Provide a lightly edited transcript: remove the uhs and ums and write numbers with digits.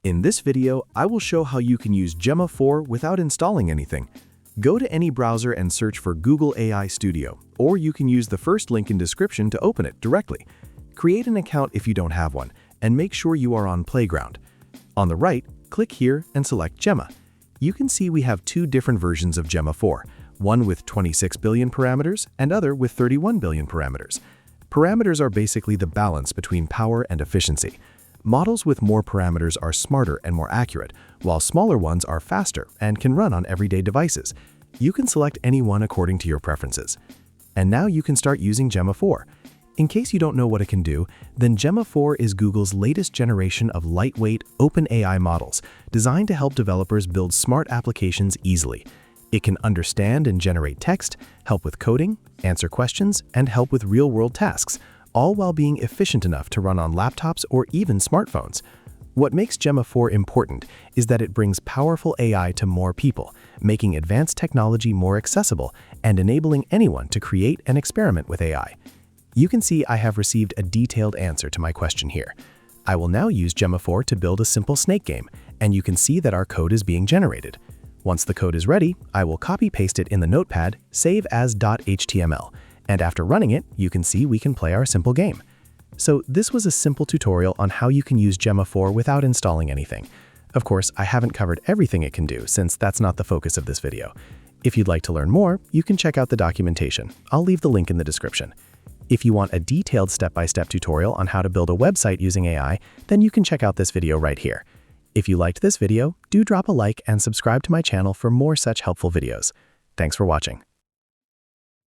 In this video, I will show how you can use Gemma 4 without installing anything. Go to any browser and search for Google AI Studio, or you can use the first link in description to open it directly. Create an account if you don't have one, and make sure you are on Playground. On the right, click here and select Gemma. You can see we have two different versions of Gemma 4, one with 26 billion parameters and other with 31 billion parameters. Parameters are basically the balance between power and efficiency. Models with more parameters are smarter and more accurate, while smaller ones are faster and can run on everyday devices. You can select any one according to your preferences. And now you can start using Gemma 4. In case you don't know what it can do, then Gemma 4 is Google's latest generation of lightweight, open AI models designed to help developers build smart applications easily. It can understand and generate text, help with coding, answer questions, and help with real-world tasks, all while being efficient enough to run on laptops or even smartphones. What makes Gemma 4 important is that it brings powerful AI to more people, making advanced technology more accessible and enabling anyone to create and experiment with AI. You can see I have received a detailed answer to my question here. I will now use Gemma 4 to build a simple snake game, and you can see that our code is being generated. Once the code is ready, I will copy-paste it in the notepad, save as .html, and after running it, you can see we can play our simple game. So this was a simple tutorial on how you can use Gemma 4 without installing anything. Of course, I haven't covered everything it can do since that's not the focus of this video. If you'd like to learn more, you can check out the documentation. I'll leave the link in the description. If you want a detailed step-by-step tutorial on how to build a website using AI, then you can check out this video right here. If you liked this video, do drop a like and subscribe to my channel for more such helpful videos. Thanks for watching.